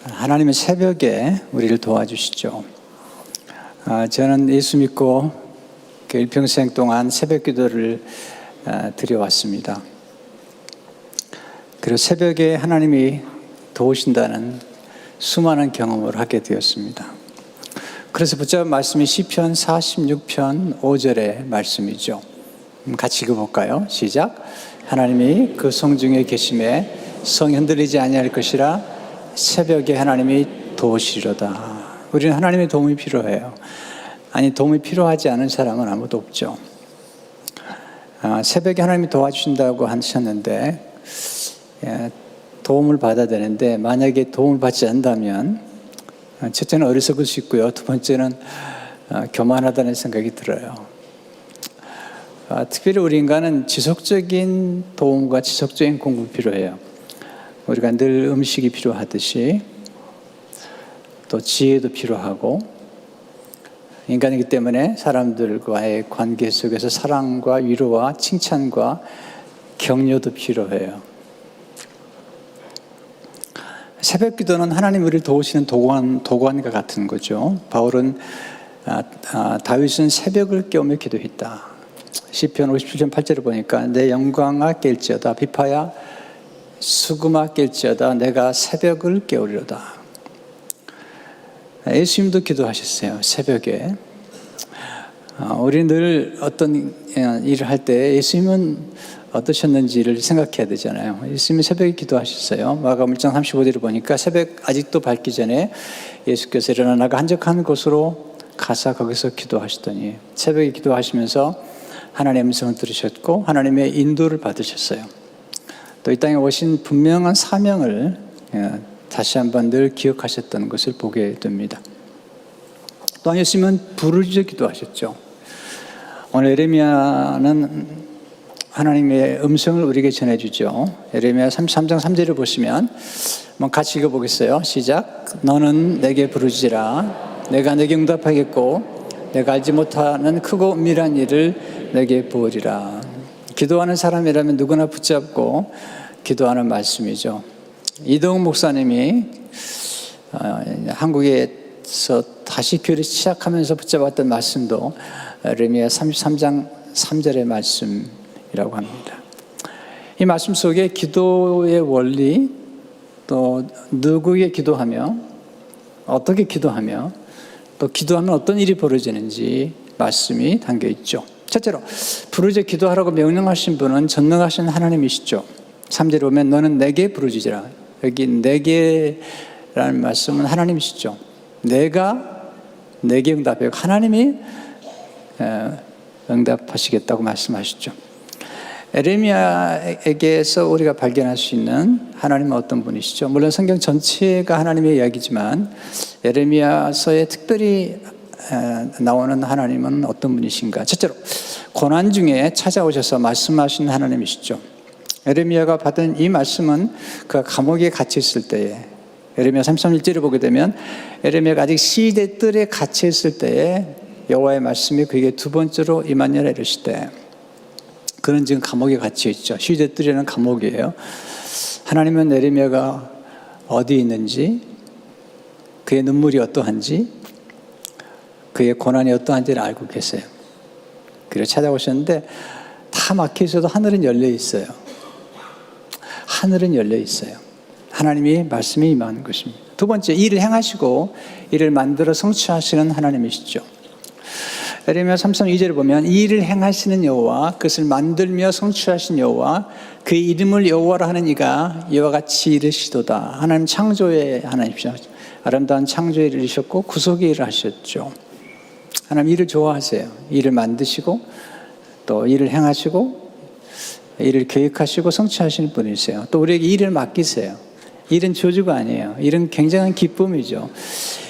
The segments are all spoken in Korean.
하나님의 새벽에 우리를 도와주시죠. 저는 예수 믿고 일평생 동안 새벽 기도를 드려왔습니다. 그리고 새벽에 하나님이 도우신다는 수많은 경험을 하게 되었습니다. 그래서 붙잡은 말씀이 시편 46편 5절의 말씀이죠. 같이 읽어볼까요? 시작. 하나님이 그 성중에 계심에 성이 흔들리지 아니할 것이라 새벽에 하나님이 도우시리로다. 우리는 하나님의 도움이 필요해요. 아니, 도움이 필요하지 않은 사람은 아무도 없죠. 새벽에 하나님이 도와주신다고 하셨는데 도움을 받아야 되는데, 만약에 도움을 받지 않는다면 첫째는 어리석을 수 있고요, 두 번째는 교만하다는 생각이 들어요. 특별히 우리 인간은 지속적인 도움과 지속적인 공급이 필요해요. 우리가 늘 음식이 필요하듯이 또 지혜도 필요하고, 인간이기 때문에 사람들과의 관계 속에서 사랑과 위로와 칭찬과 격려도 필요해요. 새벽 기도는 하나님 우리를 도우시는 도관과 같은 거죠. 바울은 다윗은 새벽을 깨우며 기도했다. 시편 57편 8절을 보니까 내 영광아 깰지어다, 비파야 수금아 깰지어다, 내가 새벽을 깨우리로다. 예수님도 기도하셨어요, 새벽에. 우리 늘 어떤 일을 할 때 예수님은 어떠셨는지를 생각해야 되잖아요. 예수님이 새벽에 기도하셨어요. 마가복음 1장 35절을 보니까 새벽 아직도 밝기 전에 예수께서 일어나 나가 한적한 곳으로 가사 거기서 기도하시더니, 새벽에 기도하시면서 하나님의 음성을 들으셨고 하나님의 인도를 받으셨어요. 또 이 땅에 오신 분명한 사명을 다시 한번 늘 기억하셨던 것을 보게 됩니다. 또한 예수님은 부르짖어 기도하셨죠. 오늘 에레미야는 하나님의 음성을 우리에게 전해주죠. 에레미야 33장 3절을 보시면 한번 같이 읽어보겠어요. 시작. 너는 내게 부르짖으라. 내가 내게 응답하겠고 내가 알지 못하는 크고 은밀한 일을 내게 보으리라. 기도하는 사람이라면 누구나 붙잡고 기도하는 말씀이죠. 이동욱 목사님이 한국에서 다시 교회를 시작하면서 붙잡았던 말씀도 에레미야 33장 3절의 말씀이라고 합니다. 이 말씀 속에 기도의 원리, 또 누구에게 기도하며 어떻게 기도하며 또 기도하면 어떤 일이 벌어지는지 말씀이 담겨 있죠. 첫째로 부르짖어 기도하라고 명령하신 분은 전능하신 하나님이시죠. 3절에 보면 너는 내게 부르짖으라. 여기 내게라는 말씀은 하나님이시죠. 내가 내게 응답해요. 하나님이 응답하시겠다고 말씀하시죠. 에레미야에게서 우리가 발견할 수 있는 하나님은 어떤 분이시죠? 물론 성경 전체가 하나님의 이야기지만 에레미야서에 특별히 나오는 하나님은 어떤 분이신가? 첫째로 고난 중에 찾아오셔서 말씀하신 하나님이시죠. 에레미야가 받은 이 말씀은 그가 감옥에 갇혀 있을 때에, 에레미야 33절을 보게 되면 에레미야가 아직 시대 뜰에 갇혀 있을 때에 여호와의 말씀이 그에게 두 번째로 임하니라 이르시되, 그는 지금 감옥에 갇혀 있죠. 시대 뜰에는 감옥이에요. 하나님은 에레미야가 어디 있는지, 그의 눈물이 어떠한지, 그의 고난이 어떠한지를 알고 계세요. 그래서 찾아오셨는데 다 막혀 있어도 하늘은 열려 있어요. 하늘은 열려 있어요. 하나님이 말씀이 임하는 것입니다. 두 번째, 일을 행하시고 일을 만들어 성취하시는 하나님이시죠. 에레미야 32절을 보면 이 일을 행하시는 여호와, 그것을 만들며 성취하신 여호와, 그 이름을 여호와라 하는 이가 이와 같이 이르시도다. 하나님 창조의 하나님이시죠. 아름다운 창조의 일을 이루셨고 구속의 일을 하셨죠. 하나님 일을 좋아하세요. 일을 만드시고 또 일을 행하시고 일을 계획하시고 성취하시는 분이세요. 또 우리에게 일을 맡기세요. 일은 저주가 아니에요. 일은 굉장한 기쁨이죠.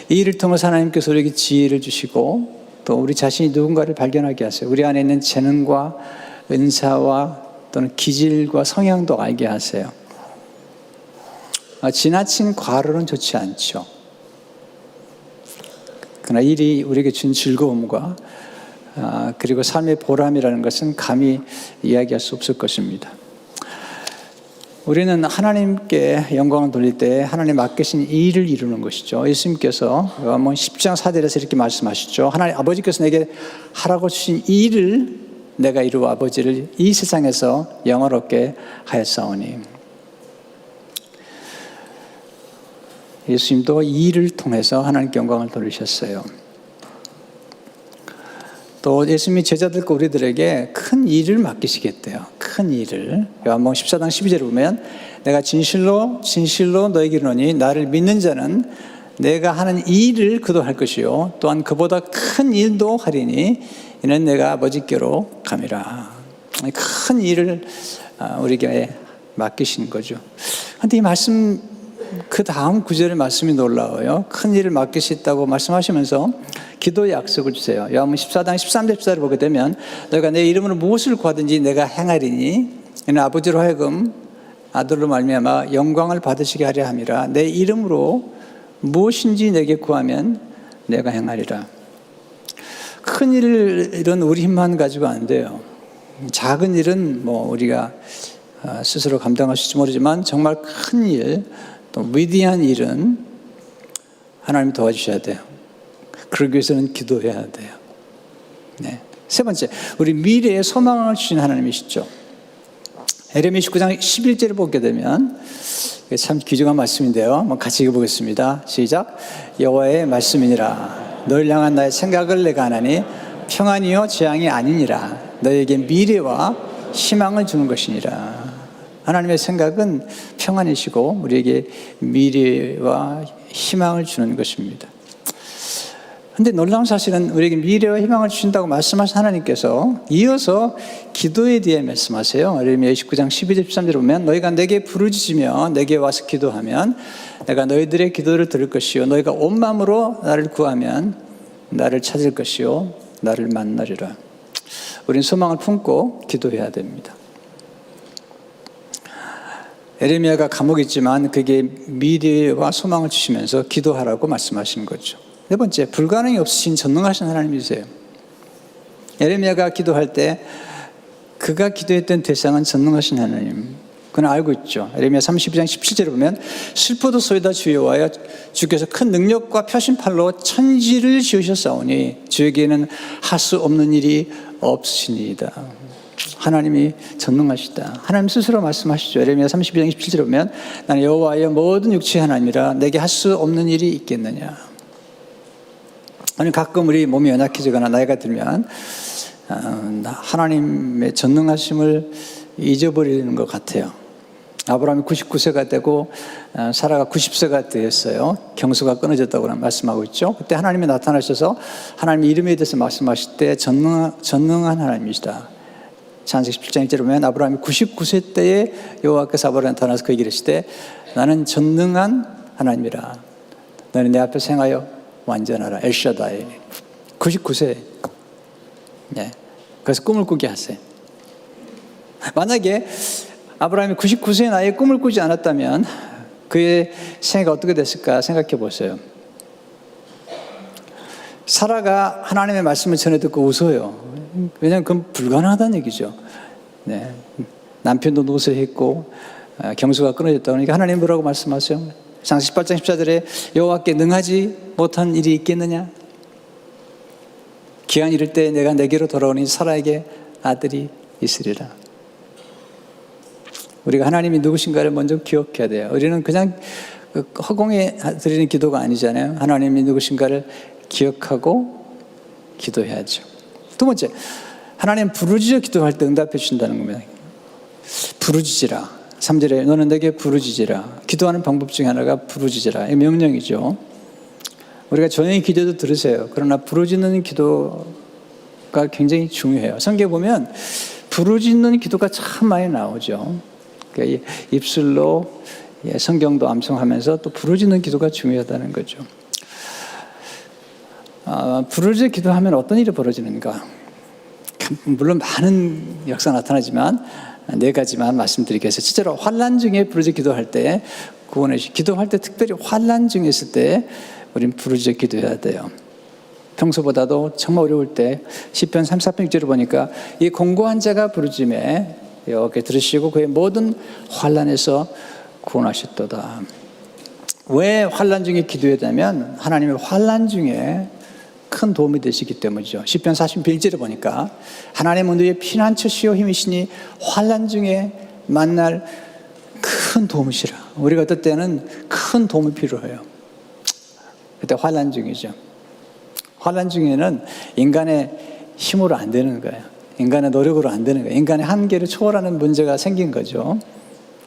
이 일을 통해서 하나님께서 우리에게 지혜를 주시고 또 우리 자신이 누군가를 발견하게 하세요. 우리 안에 있는 재능과 은사와 또는 기질과 성향도 알게 하세요. 지나친 과로는 좋지 않죠. 그러나 일이 우리에게 준 즐거움과 그리고 삶의 보람이라는 것은 감히 이야기할 수 없을 것입니다. 우리는 하나님께 영광을 돌릴 때 하나님 맡기신 일을 이루는 것이죠. 예수님께서 요한복음 10장 4절에서 이렇게 말씀하시죠. 하나님 아버지께서 내게 하라고 주신 이 일을 내가 이루어 아버지를 이 세상에서 영화롭게 하였사오니. 예수님도 이 일을 통해서 하나님께 영광을 돌리셨어요. 또 예수님이 제자들과 우리들에게 큰 일을 맡기시겠대요. 큰 일을. 요한복음 14장 12절에 보면 내가 진실로 진실로 너에게 이르노니 나를 믿는 자는 내가 하는 이 일을 그도 할 것이요 또한 그보다 큰 일도 하리니 이는 내가 아버지께로 감이라. 큰 일을 우리에게 맡기신 거죠. 그런데 이 말씀 그 다음 구절의 말씀이 놀라워요. 큰 일을 맡기셨다고 말씀하시면서 기도의 약속을 주세요. 요한복음 14장 13절 14절을 보게 되면 너희가 내 이름으로 무엇을 구하든지 내가 행하리니 이는 아버지로 하여금 아들로 말미암아 영광을 받으시게 하려 함이라. 내 이름으로 무엇인지 내게 구하면 내가 행하리라. 큰 일은 우리 힘만 가지고 안 돼요. 작은 일은 우리가 스스로 감당할 수 있을지 모르지만 정말 큰 일, 또 위대한 일은 하나님 도와주셔야 돼요. 그러기 위해서는 기도해야 돼요. 네. 세 번째, 우리 미래에 소망을 주신 하나님이시죠. 에레미야 19장 11절을 보게 되면 참 귀중한 말씀인데요. 한번 같이 읽어보겠습니다. 시작. 여호와의 말씀이니라. 너를 향한 나의 생각을 내가 하나니 평안이요 재앙이 아니니라. 너에게 미래와 희망을 주는 것이니라. 하나님의 생각은 평안이시고 우리에게 미래와 희망을 주는 것입니다. 그런데 놀라운 사실은 우리에게 미래와 희망을 주신다고 말씀하신 하나님께서 이어서 기도에 대해 말씀하세요. 에레미야 29장 12절 13절을 보면 너희가 내게 부르짖으며 내게 와서 기도하면 내가 너희들의 기도를 들을 것이요 너희가 온 마음으로 나를 구하면 나를 찾을 것이요 나를 만나리라. 우리는 소망을 품고 기도해야 됩니다. 에레미야가 감옥에 있지만 그게 미래와 소망을 주시면서 기도하라고 말씀하시는 거죠. 네 번째, 불가능이 없으신 전능하신 하나님이세요. 에레미야가 기도할 때 그가 기도했던 대상은 전능하신 하나님. 그는 알고 있죠. 에레미야 32장 17절에 보면 슬퍼도소이다 주여와여 주께서 큰 능력과 표심팔로 천지를 지으셨사오니 주에게는 할 수 없는 일이 없으시니이다. 하나님이 전능하시다. 하나님 스스로 말씀하시죠. 에레미야 32장 27절에 보면 나는 여호와여 모든 육체의 하나님이라 내게 할 수 없는 일이 있겠느냐. 아니 가끔 우리 몸이 연약해지거나 나이가 들면 하나님의 전능하심을 잊어버리는 것 같아요. 아브라함이 99세가 되고 사라가 90세가 되었어요. 경수가 끊어졌다고 말씀하고 있죠. 그때 하나님이 나타나셔서 하나님의 이름에 대해서 말씀하실 때 전능한 하나님이시다. 창세기 17장 1절에 보면 아브라함이 99세 때에 여호와께서 아브라함에 나타나서 그 얘기를 했을 때 나는 전능한 하나님이라. 너는 내 앞에 행하여 완전하라. 엘샤다이. 99세. 네. 그래서 꿈을 꾸게 하세요. 만약에 아브라함이 99세의 나이에 꿈을 꾸지 않았다면 그의 생애가 어떻게 됐을까 생각해 보세요. 사라가 하나님의 말씀을 전해 듣고 웃어요. 왜냐하면 그건 불가능하다는 얘기죠. 네. 남편도 노쇠했고 경수가 끊어졌다. 그러니까 하나님 뭐라고 말씀하세요? 창세기 18장 14절에 여호와께 능하지 못한 일이 있겠느냐? 기한 이를 때 내가 내게로 돌아오니 사라에게 아들이 있으리라. 우리가 하나님이 누구신가를 먼저 기억해야 돼요. 우리는 그냥 허공에 드리는 기도가 아니잖아요. 하나님이 누구신가를 기억하고 기도해야죠. 두 번째, 하나님 부르짖어 기도할 때 응답해 주신다는 겁니다. 부르짖으라. 3절에 너는 내게 부르짖으라. 기도하는 방법 중에 하나가 부르짖으라. 이 명령이죠. 우리가 조용히 기도도 들으세요. 그러나 부르짖는 기도가 굉장히 중요해요. 성경에 보면 부르짖는 기도가 참 많이 나오죠. 그러니까 입술로 성경도 암송하면서 또 부르짖는 기도가 중요하다는 거죠. 부르짖어 기도하면 어떤 일이 벌어지는가? 물론 많은 역사 나타나지만 네 가지만 말씀드리겠습니다. 실제로 환난 중에 부르짖어 기도할 때 구원해 주시. 기도할 때 특별히 환난 중에 있을 때 우리는 부르짖어 기도해야 돼요. 평소보다도 정말 어려울 때 시편 34편 6절을 보니까 이 공고한 자가 부르짖음에 여호와께 들으시고 그의 모든 환난에서 구원하셨도다. 왜 환난 중에 기도해야 되냐면 하나님의 환난 중에 큰 도움이 되시기 때문이죠. 시편 41절에 보니까 하나님은 너의 피난처시요 힘이시니 환난 중에 만날 큰 도움이시라. 우리가 어떨 때는 큰 도움이 필요해요. 그때 환난 중이죠. 환난 중에는 인간의 힘으로 안 되는 거예요. 인간의 노력으로 안 되는 거예요. 인간의 한계를 초월하는 문제가 생긴 거죠.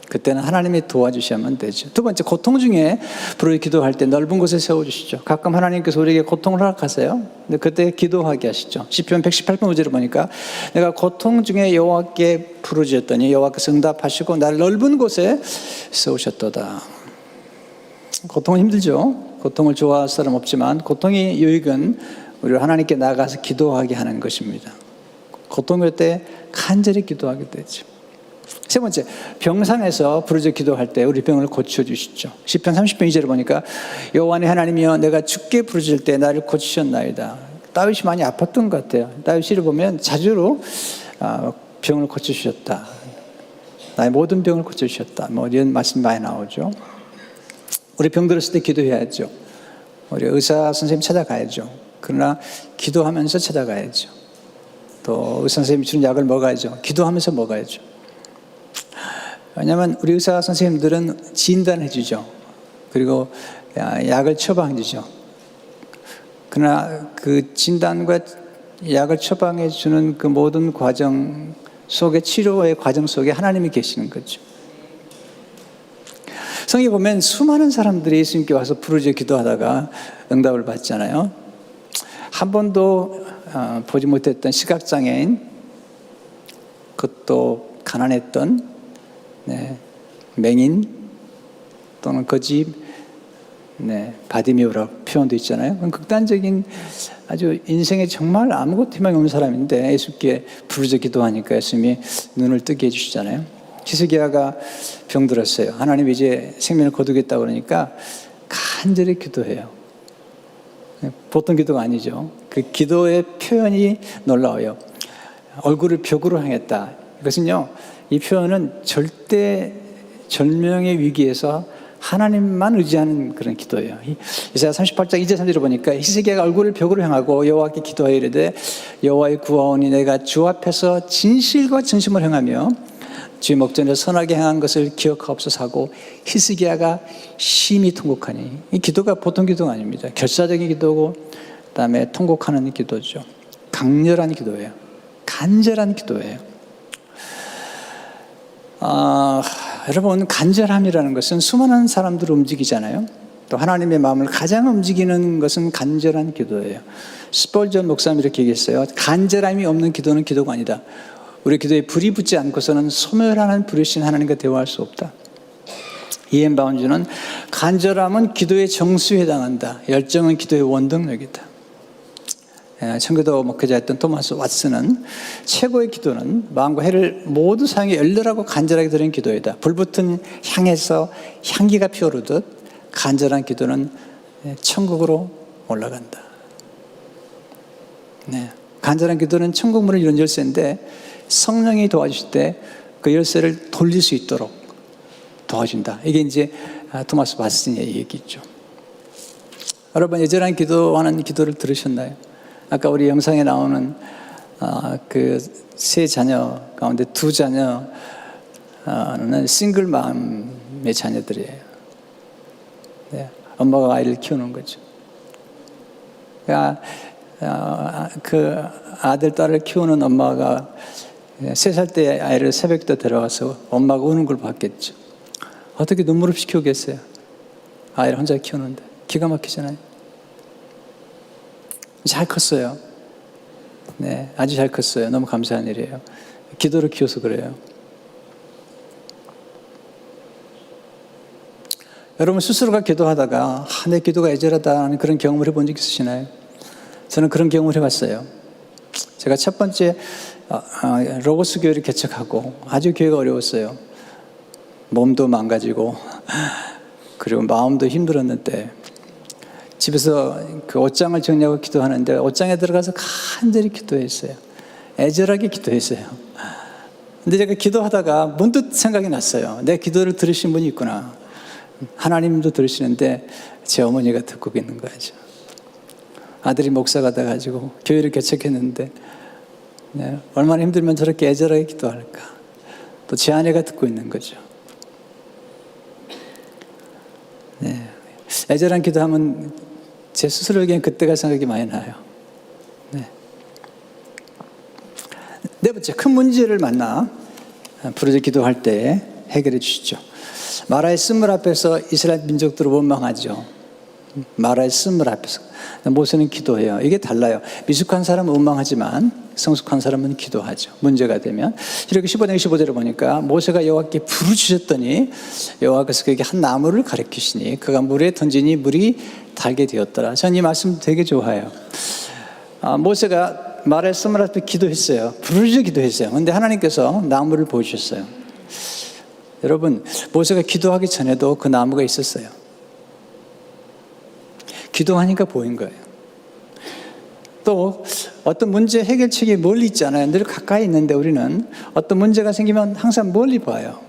그때는 하나님이 도와주시면 되죠. 두 번째, 고통 중에 부르짖어 기도할 때 넓은 곳에 세워주시죠. 가끔 하나님께서 우리에게 고통을 허락하세요. 근데 그때 기도하게 하시죠. 시편 118편 5절을 보니까 내가 고통 중에 여호와께 부르짖었더니 여호와께서 응답하시고 나를 넓은 곳에 세우셨도다. 고통은 힘들죠. 고통을 좋아할 사람 없지만 고통의 유익은 우리가 하나님께 나가서 기도하게 하는 것입니다. 고통일 때 간절히 기도하게 되죠. 세 번째, 병상에서 부르짖어 기도할 때 우리 병을 고쳐주시죠. 시편 30편 2절을 보니까 여호와의 하나님이여 내가 주께 부르짖을 때 나를 고치셨나이다. 다윗이 많이 아팠던 것 같아요. 다윗을 보면 자주로 병을 고쳐주셨다. 나의 모든 병을 고쳐주셨다. 뭐 이런 말씀 많이 나오죠. 우리 병 들었을 때 기도해야죠. 우리 의사 선생님 찾아가야죠. 그러나 기도하면서 찾아가야죠. 또 의사 선생님이 주는 약을 먹어야죠. 기도하면서 먹어야죠. 왜냐하면 우리 의사 선생님들은 진단해 주죠. 그리고 약을 처방해 주죠. 그러나 그 진단과 약을 처방해 주는 그 모든 과정 속에, 치료의 과정 속에 하나님이 계시는 거죠. 성경에 보면 수많은 사람들이 예수님께 와서 부르짖어 기도하다가 응답을 받잖아요. 한 번도 보지 못했던 시각장애인, 그것도 가난했던 맹인 또는 거지 바디메오라고 표현도 있잖아요. 극단적인 아주 인생에 정말 아무것도 희망이 없는 사람인데 예수께 부르짖어 기도하니까 예수님이 눈을 뜨게 해주시잖아요. 히스기야가 병들었어요. 하나님 이제 생명을 거두겠다고 그러니까 간절히 기도해요. 보통 기도가 아니죠. 그 기도의 표현이 놀라워요. 얼굴을 벽으로 향했다. 이것은요, 이 표현은 절대 절명의 위기에서 하나님만 의지하는 그런 기도예요. 이사야 38장 2절 3절을 보니까 히스기야가 얼굴을 벽으로 향하고 여호와께 기도하여 이르되 여호와의 구하오니 내가 주 앞에서 진실과 진심을 행하며 주의 목전에 선하게 행한 것을 기억하옵소서 하고 히스기야가 심히 통곡하니, 이 기도가 보통 기도가 아닙니다. 결사적인 기도고 그다음에 통곡하는 기도죠. 강렬한 기도예요. 간절한 기도예요. 여러분, 간절함이라는 것은 수많은 사람들을 움직이잖아요. 또 하나님의 마음을 가장 움직이는 것은 간절한 기도예요. 스펄전 목사님이 이렇게 얘기했어요. 간절함이 없는 기도는 기도가 아니다. 우리 기도에 불이 붙지 않고서는 소멸하는 부르신 하나님과 대화할 수 없다. 이엔 바운즈는 간절함은 기도의 정수에 해당한다. 열정은 기도의 원동력이다. 청교도 목회자였던 토마스 왓슨은 최고의 기도는 마음과 혀를 모두 사용해 열렬하고 간절하게 드리는 기도이다. 불붙은 향에서 향기가 피어오르듯 간절한 기도는 천국으로 올라간다. 간절한 기도는 천국 문을 여는 열쇠인데 성령이 도와주실 때 그 열쇠를 돌릴 수 있도록 도와준다. 이게 이제 토마스 왓슨의 얘기죠. 여러분, 예전한 기도하는 기도를 들으셨나요? 아까 우리 영상에 나오는 그 세 자녀 가운데 두 자녀는 싱글맘의 자녀들이에요. 엄마가 아이를 키우는 거죠. 그 아들, 딸을 키우는 엄마가 3살 때 아이를 새벽부터 데려가서 엄마가 우는 걸 봤겠죠. 어떻게 눈물 없이 키우겠어요? 아이를 혼자 키우는데. 기가 막히잖아요. 잘 컸어요. 아주 잘 컸어요. 너무 감사한 일이에요. 기도를 키워서 그래요. 여러분 스스로가 기도하다가 내 기도가 애절하다는 그런 경험을 해본 적 있으시나요? 저는 그런 경험을 해봤어요. 제가 첫 번째 로고스 교회를 개척하고 아주 교회가 어려웠어요. 몸도 망가지고 그리고 마음도 힘들었는데 집에서 그 옷장을 정리하고 기도하는데 옷장에 들어가서 간절히 기도했어요. 애절하게 기도했어요. 근데 제가 기도하다가 문득 생각이 났어요. 내 기도를 들으신 분이 있구나. 하나님도 들으시는데 제 어머니가 듣고 있는 거죠. 아들이 목사가 돼가지고 교회를 개척했는데 네, 얼마나 힘들면 저렇게 애절하게 기도할까. 또 제 아내가 듣고 있는 거죠. 네, 애절한 기도하면 제 스스로에겐 그때가 생각이 많이 나요. 네. 네 번째, 큰 문제를 만나 부르짖어 기도할 때 해결해 주시죠. 마라의 쓴물 앞에서 이스라엘 민족들을 원망하죠. 마라의 쓴물 앞에서. 모세는 기도해요. 이게 달라요. 미숙한 사람은 원망하지만 성숙한 사람은 기도하죠. 문제가 되면. 이렇게 15장 25절을 보니까 모세가 여호와께 부르짖었더니 여호와께서 그에게 한 나무를 가리키시니 그가 물에 던지니 물이 달게 되었더라. 저는 이 말씀 되게 좋아해요. 모세가 마라의 쓴물 앞에 기도했어요. 부르짖어 기도했어요. 그런데 하나님께서 나무를 보여주셨어요. 여러분, 모세가 기도하기 전에도 그 나무가 있었어요. 기도하니까 보인 거예요. 또 어떤 문제 해결책이 멀리 있잖아요. 늘 가까이 있는데 우리는 어떤 문제가 생기면 항상 멀리 봐요.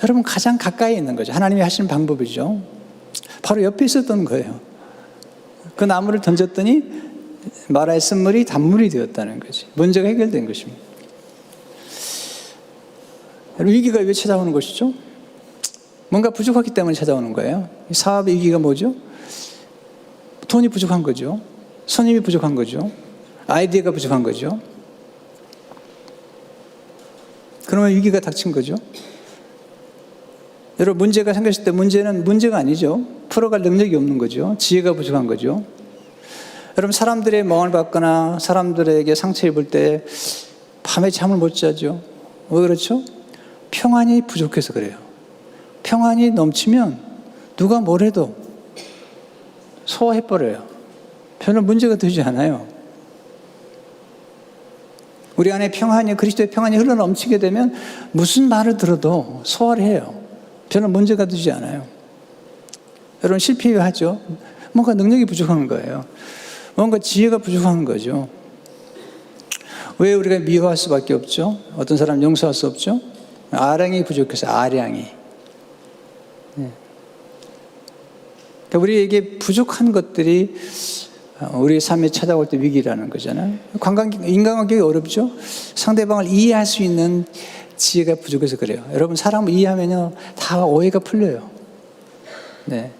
여러분, 가장 가까이 있는 거죠. 하나님이 하시는 방법이죠. 바로 옆에 있었던 거예요. 그 나무를 던졌더니 마라의 쓴물이 단물이 되었다는 거지. 문제가 해결된 것입니다. 위기가 왜 찾아오는 것이죠? 뭔가 부족하기 때문에 찾아오는 거예요. 사업의 위기가 뭐죠? 돈이 부족한 거죠. 손님이 부족한 거죠. 아이디어가 부족한 거죠. 그러면 위기가 닥친 거죠. 여러분, 문제가 생겼을 때 문제는 문제가 아니죠. 풀어갈 능력이 없는 거죠. 지혜가 부족한 거죠. 여러분, 사람들의 멍을 받거나 사람들에게 상처 입을 때 밤에 잠을 못 자죠. 왜 그렇죠? 평안이 부족해서 그래요. 평안이 넘치면 누가 뭘 해도 소화해버려요. 별로 문제가 되지 않아요. 우리 안에 평안이, 그리스도의 평안이 흘러넘치게 되면 무슨 말을 들어도 소화를 해요. 별로 문제가 되지 않아요. 여러분, 실패하죠. 뭔가 능력이 부족한 거예요. 뭔가 지혜가 부족한 거죠. 왜 우리가 미워할 수밖에 없죠? 어떤 사람 용서할 수 없죠? 아량이 부족해서, 아량이. 네. 그러니까 우리에게 부족한 것들이 우리의 삶에 찾아올 때 위기라는 거잖아요. 인간관계가 어렵죠? 상대방을 이해할 수 있는 지혜가 부족해서 그래요. 여러분, 사람을 이해하면요, 다 오해가 풀려요. 네.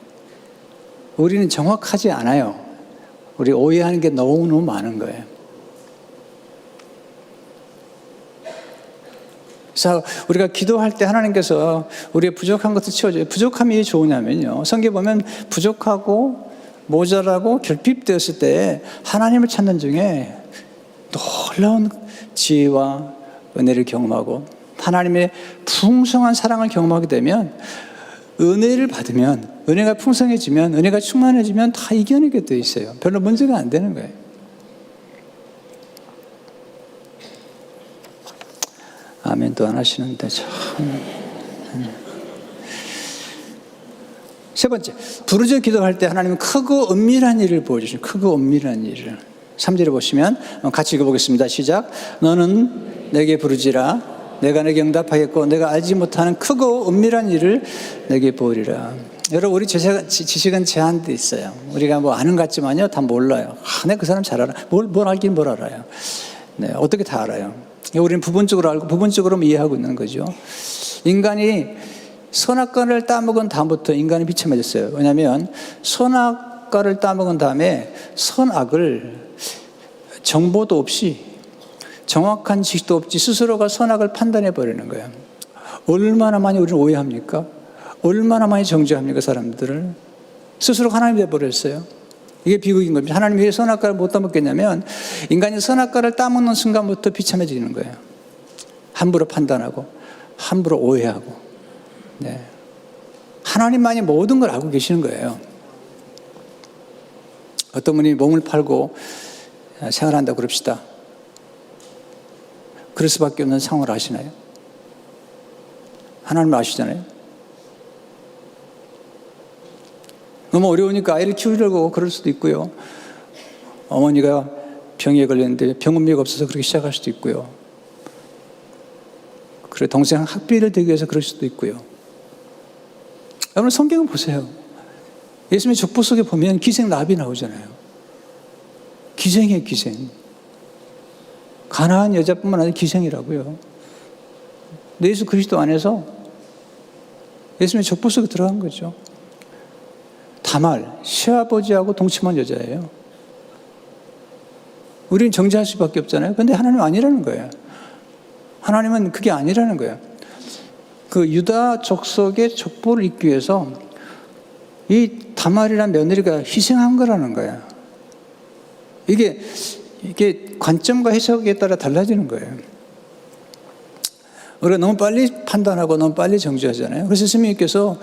우리는 정확하지 않아요. 우리 오해하는 게 너무너무 많은 거예요. 그래서 우리가 기도할 때 하나님께서 우리의 부족한 것을 채워줘요. 부족함이 왜 좋으냐면요, 성경에 보면 부족하고 모자라고 결핍되었을 때 하나님을 찾는 중에 놀라운 지혜와 은혜를 경험하고 하나님의 풍성한 사랑을 경험하게 되면, 은혜를 받으면, 은혜가 풍성해지면, 은혜가 충만해지면 다 이겨내게 돼 있어요. 별로 문제가 안 되는 거예요. 아멘도 안 하시는데 참. 세 번째, 부르짖어 기도할 때 하나님은 크고 은밀한 일을 보여주시는, 크고 은밀한 일을. 3절에 보시면 같이 읽어보겠습니다. 시작. 너는 내게 부르짖으라. 내가 내게 응답하겠고 내가 알지 못하는 크고 은밀한 일을 내게 보이리라. 여러분, 우리 지식은 제한돼 있어요. 우리가 뭐 아는 것 같지만요, 다 몰라요. 내가 그 사람 잘 알아. 뭘 알긴 뭘 알아요. 네, 어떻게 다 알아요? 우리는 부분적으로 알고 부분적으로만 이해하고 있는 거죠. 인간이 선악과를 따먹은 다음부터 인간이 비참해졌어요. 왜냐하면 선악과를 따먹은 다음에 선악을 정보도 없이, 정확한 지식도 없이 스스로가 선악을 판단해 버리는 거예요. 얼마나 많이 우리는 오해합니까? 얼마나 많이 정죄합니까? 사람들을 스스로가 하나님이 되어버렸어요. 이게 비극인 겁니다. 하나님이 왜 선악과를 못 따먹겠냐면, 인간이 선악과를 따먹는 순간부터 비참해지는 거예요. 함부로 판단하고 함부로 오해하고. 네. 하나님만이 모든 걸 알고 계시는 거예요. 어떤 분이 몸을 팔고 생활한다고 그럽시다. 그럴 수밖에 없는 상황을 아시나요? 하나님 아시잖아요. 너무 어려우니까 아이를 키우려고 그럴 수도 있고요. 어머니가 병에 걸렸는데 병원비가 없어서 그렇게 시작할 수도 있고요. 그리고 동생 학비를 대기 위해서 그럴 수도 있고요. 여러분 성경을 보세요. 예수님의 족보 속에 보면 기생 라합이 나오잖아요. 기생이에요, 기생. 가난한 여자뿐만 아니라 기생이라고요. 근데 예수 그리스도 안에서 예수님의 족보 속에 들어간 거죠. 다말, 시아버지하고 동침한 여자예요. 우리는 정죄할 수밖에 없잖아요. 그런데 하나님은 아니라는 거예요. 하나님은 그게 아니라는 거예요. 그 유다 족속의 족보를 잇기 위해서 이 다말이라는 며느리가 희생한 거라는 거예요. 이게 관점과 해석에 따라 달라지는 거예요. 우리가 너무 빨리 판단하고 너무 빨리 정죄하잖아요. 그래서 스님께서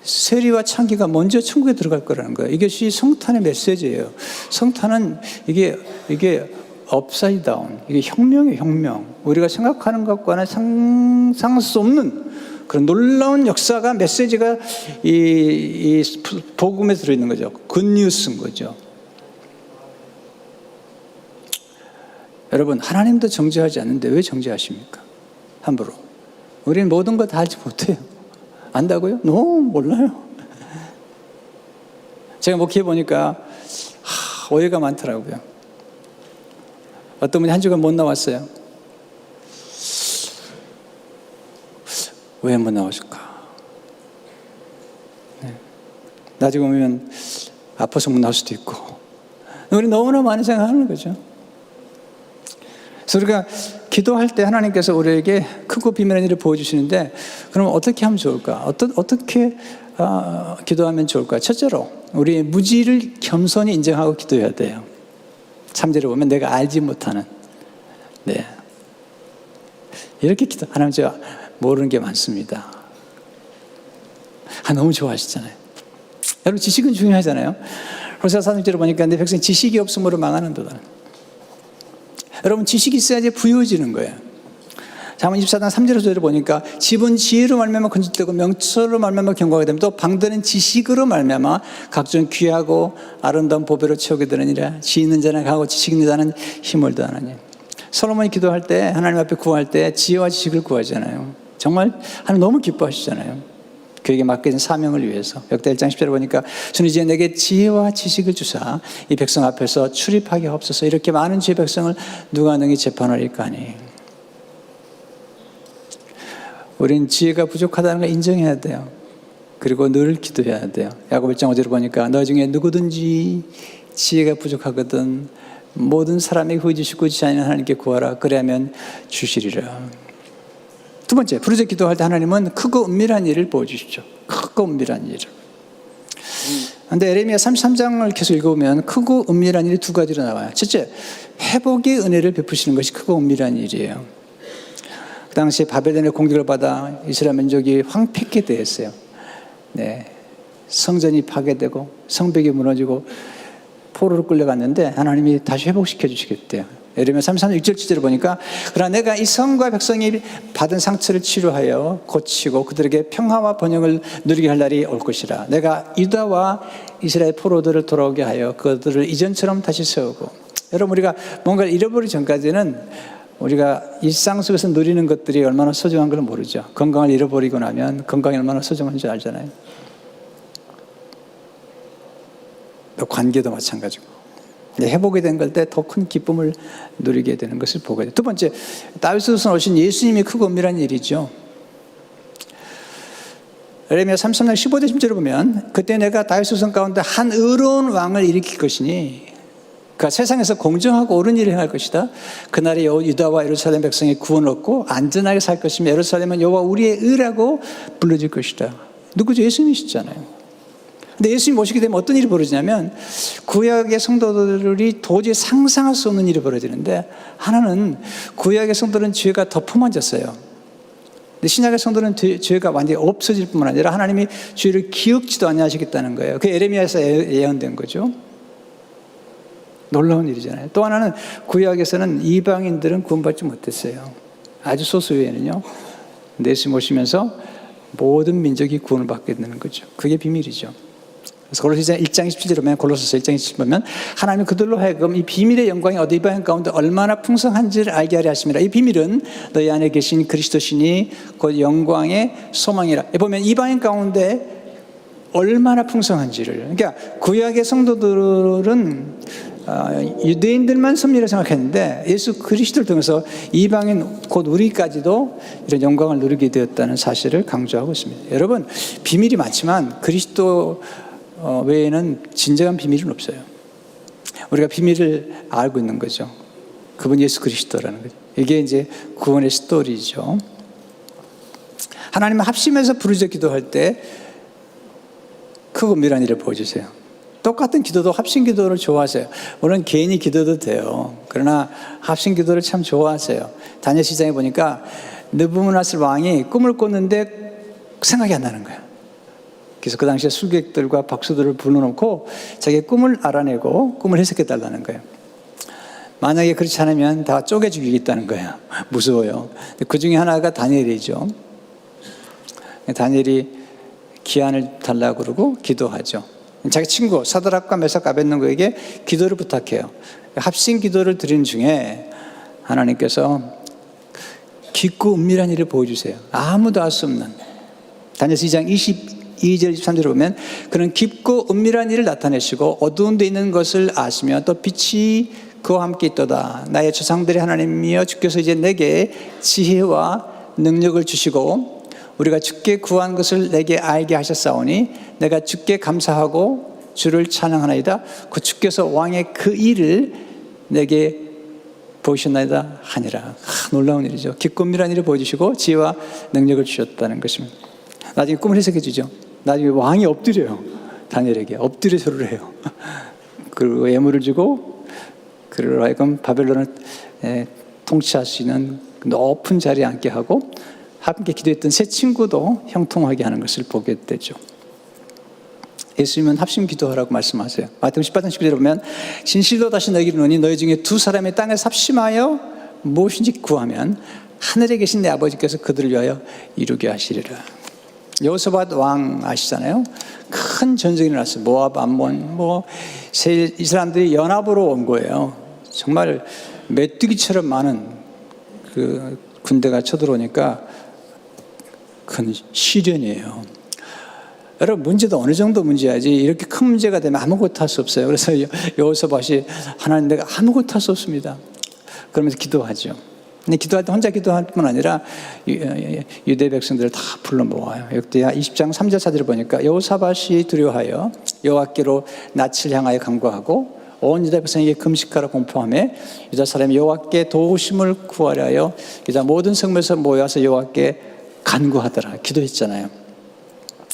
세리와 창기가 먼저 천국에 들어갈 거라는 거예요. 이것이 성탄의 메시지예요. 성탄은 이게 업사이드 다운, 이게 혁명이에요, 혁명. 우리가 생각하는 것과는 상상할 수 없는 그런 놀라운 역사가, 메시지가 이 복음에 들어있는 거죠. 굿뉴스인 거죠. 여러분, 하나님도 정죄하지 않는데 왜 정죄하십니까? 함부로. 우리는 모든 거 다 알지 못해요. 안다고요? 너무 몰라요. 제가 목회해 보니까 오해가 많더라고요. 어떤 분이 한 주간 못 나왔어요. 왜 못 나오실까? 네. 나중에 오면 아파서 못 나올 수도 있고. 우리 너무나 많이 생각하는 거죠. 그래서 우리가 기도할 때 하나님께서 우리에게 크고 비밀한 일을 보여주시는데, 그럼 어떻게 하면 좋을까? 어떻게 기도하면 좋을까? 첫째로 우리의 무지를 겸손히 인정하고 기도해야 돼요. 3절에 보면 내가 알지 못하는, 네, 이렇게 기도. 하나님, 제가 모르는 게 많습니다. 너무 좋아하시잖아요. 여러분, 지식은 중요하잖아요. 호세아 4절에 보니까 내 백성이 지식이 없으므로 망하는도다. 여러분, 지식이 있어야지 부유해지는 거예요. 잠언 24장 3절에서 4절을 보니까 집은 지혜로 말미암아 건축되고 명철로 말미암아 견고하게 되면 또 방들은 지식으로 말미암아 각종 귀하고 아름다운 보배로 채우게 되느니라. 지혜 있는 자는 강하고 지식 있는 자는 힘을 더하나니. 솔로몬이 기도할 때, 하나님 앞에 구할 때 지혜와 지식을 구하잖아요. 정말 하나님 너무 기뻐하시잖아요. 그에게 맡겨진 사명을 위해서. 역대 1장 10절에 보니까 주님 이제 내게 지혜와 지식을 주사 이 백성 앞에서 출입하게 하옵소서. 이렇게 많은 주의 백성을 누가 능히 재판하리까 하니. 우린 지혜가 부족하다는 걸 인정해야 돼요. 그리고 늘 기도해야 돼요. 야고보 1장 5절에 보니까 너 중에 누구든지 지혜가 부족하거든 모든 사람에게 후지시고 주지 않는 하나님께 구하라. 그래야면 주시리라. 두 번째, 부르짖어 기도할 때 하나님은 크고 은밀한 일을 보여주시죠. 크고 은밀한 일을. 그런데 에레미야 33장을 계속 읽어보면 크고 은밀한 일이 두 가지로 나와요. 첫째, 회복의 은혜를 베푸시는 것이 크고 은밀한 일이에요. 그 당시에 바벨론의 공격을 받아 이스라엘 민족이 황폐케 되었어요. 네, 성전이 파괴되고 성벽이 무너지고 포로로 끌려갔는데 하나님이 다시 회복시켜 주시겠대요. 예레미야 33장 6절 7절을 보니까 그러나 내가 이 성과 백성이 받은 상처를 치료하여 고치고 그들에게 평화와 번영을 누리게 할 날이 올 것이라. 내가 유다와 이스라엘 포로들을 돌아오게 하여 그들을 이전처럼 다시 세우고. 여러분, 우리가 뭔가를 잃어버리기 전까지는 우리가 일상 속에서 누리는 것들이 얼마나 소중한 걸 모르죠. 건강을 잃어버리고 나면 건강이 얼마나 소중한지 알잖아요. 또 관계도 마찬가지고. 회복이 된 걸 때 더 큰 기쁨을 누리게 되는 것을 보게 돼요. 두 번째, 다윗에서 오신 예수님이 크고 은밀한 일이죠. 예레미야 33장 15절 10절을 보면 그때 내가 다윗 후손 가운데 한 의로운 왕을 일으킬 것이니 그가 세상에서 공정하고 옳은 일을 행할 것이다. 그날에 유다와 예루살렘 백성이 구원을 얻고 안전하게 살 것이며 예루살렘은 여호와 우리의 의라고 불러질 것이다. 누구죠? 예수님이시잖아요. 근데 예수님 오시게 되면 어떤 일이 벌어지냐면 구약의 성도들이 도저히 상상할 수 없는 일이 벌어지는데, 하나는 구약의 성도들은 죄가 덮어만졌어요. 근데 신약의 성도는 죄가 완전히 없어질 뿐만 아니라 하나님이 죄를 기억지도 아니하시겠다는 거예요. 그게 에레미야에서 예언된 거죠. 놀라운 일이잖아요. 또 하나는 구약에서는 이방인들은 구원받지 못했어요. 아주 소수 외에는요. 근데 예수님 오시면서 모든 민족이 구원을 받게 되는 거죠. 그게 비밀이죠. 그래서 골로새서 1장 27절에 보면, 골로새서 1장 27절 보면 하나님이 그들로 하여금 이 비밀의 영광이 어디 이방 가운데 얼마나 풍성한지를 알게 하려 하심이라. 이 비밀은 너희 안에 계신 그리스도시니 곧 영광의 소망이라. 보면 이방인 가운데 얼마나 풍성한지를. 그러니까 구약의 성도들은 유대인들만 섭리를 생각했는데 예수 그리스도를 통해서 이방인 곧 우리까지도 이런 영광을 누리게 되었다는 사실을 강조하고 있습니다. 여러분, 비밀이 많지만 그리스도 외에는 진정한 비밀은 없어요. 우리가 비밀을 알고 있는 거죠. 그분 예수 그리스도라는 거죠. 이게 이제 구원의 스토리죠. 하나님은 합심해서 부르짖어 기도할 때 크고 은밀한 일을 보여주세요. 똑같은 기도도 합심 기도를 좋아하세요. 물론 개인이 기도도 돼요. 그러나 합심 기도를 참 좋아하세요. 다니엘 시장에 보니까 느부갓네살 왕이 꿈을 꿨는데 생각이 안 나는 거예요. 그래서 그 당시에 술객들과 박수들을 불러놓고 자기의 꿈을 알아내고 꿈을 해석해달라는 거예요. 만약에 그렇지 않으면 다 쪼개 죽이겠다는 거예요. 무서워요. 그 중에 하나가 다니엘이죠. 다니엘이 기한을 달라고 그러고 기도하죠. 자기 친구 사드락과 메삭 아벳느고에게 기도를 부탁해요. 합심 기도를 드린 중에 하나님께서 깊고 은밀한 일을 보여주세요. 아무도 알 수 없는. 다니엘서 2장 22절 23절을 보면 그는 깊고 은밀한 일을 나타내시고 어두운 데 있는 것을 아시며 또 빛이 그와 함께 있도다. 나의 조상들의 하나님이여 주께서 이제 내게 지혜와 능력을 주시고 우리가 주께 구한 것을 내게 알게 하셨사오니 내가 주께 감사하고 주를 찬양하나이다. 그 주께서 왕의 그 일을 내게 보이셨나이다 하니라. 놀라운 일이죠. 깊고 은밀한 일을 보여주시고 지혜와 능력을 주셨다는 것입니다. 나중에 꿈을 해석해 주죠. 나중에 왕이 엎드려요. 다니엘에게 엎드려 절을 해요. 그리고 예물을 주고 그를 하여금 바벨론을 통치할 수 있는 높은 자리에 앉게 하고 함께 기도했던 세 친구도 형통하게 하는 것을 보게 되죠. 예수님은 합심 기도하라고 말씀하세요. 마태복음 18장 19절에 보면 진실로 다시 너희에게 이르노니 너희 중에 두 사람이 땅에서 합심하여 무엇인지 구하면 하늘에 계신 내 아버지께서 그들을 위하여 이루게 하시리라. 여호사밧 왕 아시잖아요. 큰 전쟁이 일어났어요. 모압, 암몬, 이 사람들이 연합으로 온 거예요. 정말 메뚜기처럼 많은 그 군대가 쳐들어오니까 큰 시련이에요. 여러분, 문제도 어느 정도 문제야지 이렇게 큰 문제가 되면 아무것도 할 수 없어요. 그래서 여호사밧이 하나님 내가 아무것도 할 수 없습니다. 그러면서 기도하죠. 근데 기도할 때 혼자 기도할 뿐 아니라 유대 백성들을 다 불러 모아요. 역대하 20장 3절 4절을 보니까 여호사밧이 두려워하여 여호와께로 낯을 향하여 간구하고 온 유다 백성에게 금식하라 공포하며 유다 사람이 여호와께 도우심을 구하려 하여 유다 모든 성읍에서 모여서 여호와께 간구하더라. 기도했잖아요.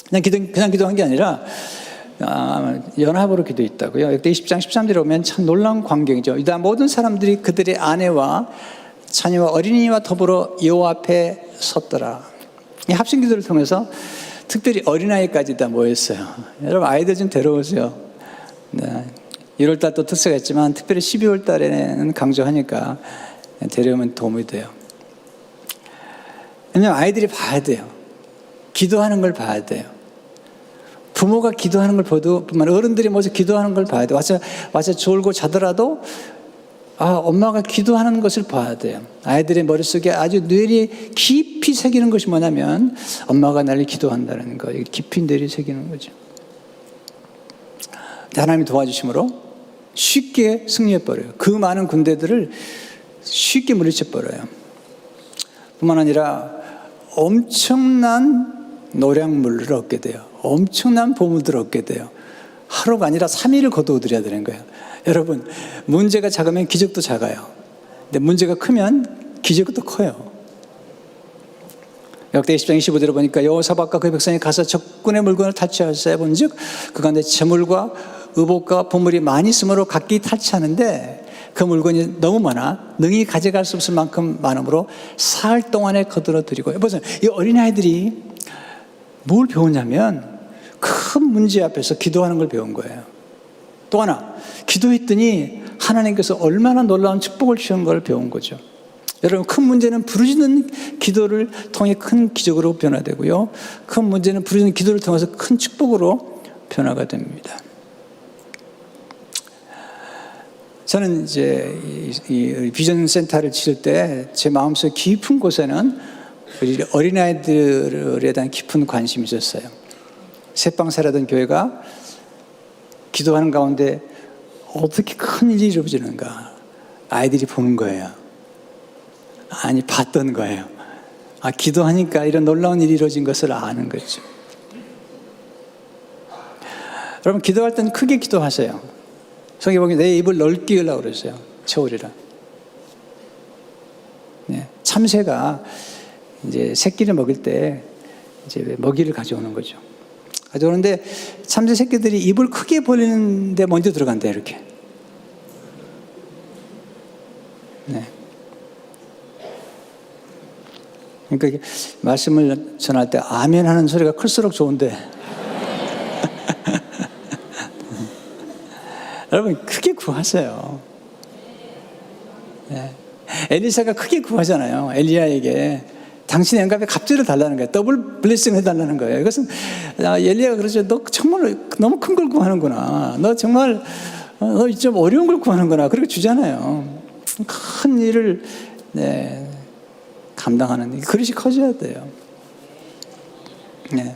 그냥 기도한 게 아니라 연합으로 기도했다고요. 역대 20장 13절에 오면 참 놀라운 광경이죠. 유다 모든 사람들이 그들의 아내와 자녀와 어린이와 더불어 여호와 앞에 섰더라. 이 합심 기도를 통해서 특별히 어린아이까지 다 모였어요. 여러분, 아이들 좀 데려오세요. 네. 1월달 또 특수가 있지만 특별히 12월 달에는 강조하니까 데려오면 도움이 돼요. 왜냐하면 아이들이 봐야 돼요. 기도하는 걸 봐야 돼요. 부모가 기도하는 걸 봐도 뿐만 아니라 어른들이 모여서 기도하는 걸 봐야 돼요. 와서 졸고 자더라도 엄마가 기도하는 것을 봐야 돼요. 아이들의 머릿속에 아주 뇌리 깊이 새기는 것이 뭐냐면 엄마가 나를 기도한다는 거. 깊이 뇌리 새기는 거죠. 하나님이 도와주심으로 쉽게 승리해버려요. 그 많은 군대들을 쉽게 물리쳐버려요. 뿐만 아니라 엄청난 노량물을 얻게 돼요. 엄청난 보물들을 얻게 돼요. 하루가 아니라 3일을 거두어들여야 되는 거예요. 여러분, 문제가 작으면 기적도 작아요. 근데 문제가 크면 기적도 커요. 역대 20장 25절에 보니까 여호사밧과 그의 백성이 가서 적군의 물건을 탈취하였어야 본즉 그 가운데 재물과 의복과 보물이 많이 있으므로 각기 탈취하는데 그 물건이 너무 많아 능히 가져갈 수 없을 만큼 많으므로 사흘 동안에 거들어드리고. 보세요. 이 어린아이들이 뭘 배웠냐면 큰 문제 앞에서 기도하는 걸 배운 거예요. 또 하나, 기도했더니 하나님께서 얼마나 놀라운 축복을 주신 걸 배운 거죠. 여러분, 큰 문제는 부르짖는 기도를 통해 큰 기적으로 변화되고요. 큰 문제는 부르짖는 기도를 통해서 큰 축복으로 변화가 됩니다. 저는 이제 이 비전 센터를 치를 때 제 마음속 깊은 곳에는 우리 어린아이들에 대한 깊은 관심이 있었어요. 새빵 살아던 교회가 기도하는 가운데 어떻게 큰 일이 이루어지는가 아이들이 보는 거예요. 아니 봤던 거예요. 기도하니까 이런 놀라운 일이 이루어진 것을 아는 거죠. 여러분 기도할 때는 크게 기도하세요. 성경에 보면 내 입을 넓게 열라고 그랬어요. 채우리라. 네, 참새가 이제 새끼를 먹을 때 이제 먹이를 가져오는 거죠. 가져오는데 참새 새끼들이 입을 크게 벌리는데 먼저 들어간대 이렇게. 네. 그러니까 말씀을 전할 때 아멘 하는 소리가 클수록 좋은데 여러분 크게 구하세요. 네. 엘리사가 크게 구하잖아요. 엘리야에게 당신의 영감에 갑절을 달라는 거예요. 더블 블레싱을 해달라는 거예요. 이것은 엘리야가 그러죠. 너 정말 너무 큰 걸 구하는구나. 너 정말 너 좀 어려운 걸 구하는구나. 그렇게 주잖아요. 큰 일을 감당하는 그릇이 커져야 돼요. 네.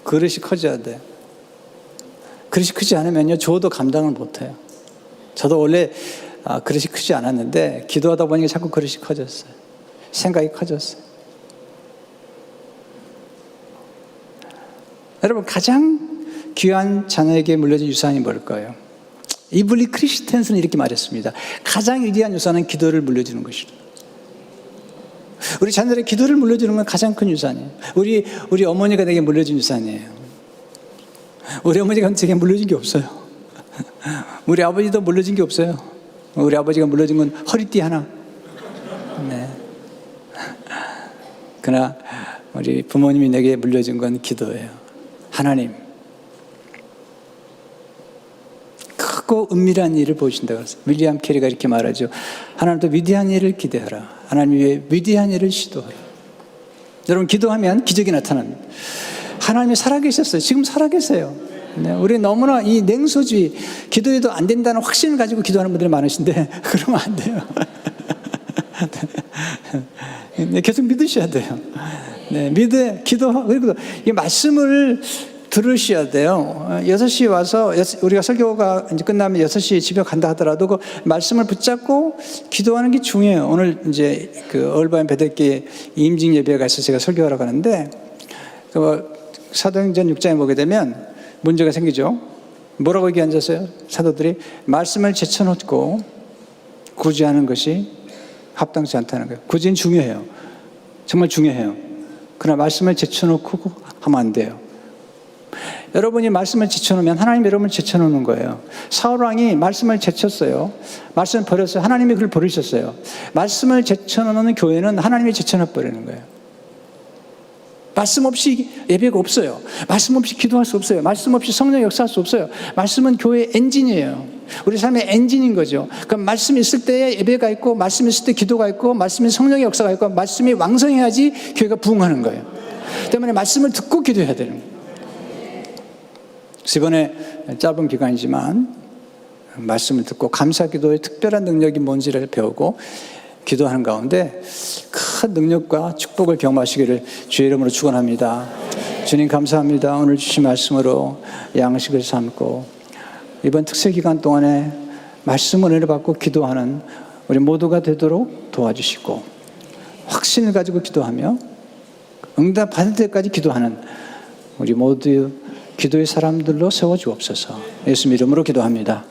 그릇이 커져야 돼요. 그릇이 크지 않으면요 줘도 감당을 못해요. 저도 원래 그릇이 크지 않았는데 기도하다 보니까 자꾸 그릇이 커졌어요. 생각이 커졌어요. 여러분 가장 귀한 자녀에게 물려진 유산이 뭘까요? 이블리 크리스텐스는 이렇게 말했습니다. 가장 위대한 유산은 기도를 물려주는 것이다. 우리 자녀들의 기도를 물려주는 건 가장 큰 유산이에요. 우리 어머니가 내게 물려준 유산이에요. 우리 어머니가 제게 물려준 게 없어요. 우리 아버지도 물려준 게 없어요. 우리 아버지가 물려준 건 허리띠 하나. 네. 그러나 우리 부모님이 내게 물려준 건 기도예요. 하나님 크고 은밀한 일을 보여준다고 했어요. 윌리엄 캐리가 이렇게 말하죠. 하나님도 위대한 일을 기대하라. 하나님 위해 위대한 일을 시도하라. 여러분 기도하면 기적이 나타납니다. 하나님이 살아계셨어요. 지금 살아계세요. 네, 우리 너무나 이 냉소주의, 기도해도 안 된다는 확신을 가지고 기도하는 분들이 많으신데 그러면 안 돼요. 네, 계속 믿으셔야 돼요. 네, 기도하고 그리고 이 말씀을 들으셔야 돼요. 6시에 와서 우리가 설교가 이제 끝나면 6시에 집에 간다 하더라도 그 말씀을 붙잡고 기도하는 게 중요해요. 오늘 이제 그 얼바인 베델기 임직 예배에 가서 제가 설교하러 가는데 사도행전 6장에 보게 되면 문제가 생기죠. 뭐라고 얘기 앉았어요? 사도들이 말씀을 제쳐놓고 구제하는 것이 합당치 않다는 거예요. 구제는 중요해요. 정말 중요해요. 그러나 말씀을 제쳐놓고 하면 안 돼요. 여러분이 말씀을 제쳐놓으면 하나님이 여러분을 제쳐놓는 거예요. 사울왕이 말씀을 제쳤어요. 말씀을 버렸어요. 하나님이 그를 버리셨어요. 말씀을 제쳐놓는 교회는 하나님이 제쳐놓버리는 거예요. 말씀 없이 예배가 없어요. 말씀 없이 기도할 수 없어요. 말씀 없이 성령 역사할 수 없어요. 말씀은 교회의 엔진이에요. 우리 삶의 엔진인 거죠. 그럼 말씀이 있을 때 예배가 있고, 말씀이 있을 때 기도가 있고, 말씀이 성령의 역사가 있고, 말씀이 왕성해야지 교회가 부흥하는 거예요. 때문에 말씀을 듣고 기도해야 되는 거예요. 이번에 짧은 기간이지만 말씀을 듣고 감사 기도의 특별한 능력이 뭔지를 배우고 기도하는 가운데 큰 능력과 축복을 경험하시기를 주의 이름으로 축원합니다. 주님 감사합니다. 오늘 주신 말씀으로 양식을 삼고 이번 특세 기간 동안에 말씀 은혜를 받고 기도하는 우리 모두가 되도록 도와주시고 확신을 가지고 기도하며 응답 받을 때까지 기도하는 우리 모두 기도의 사람들로 세워주옵소서. 예수님 이름으로 기도합니다.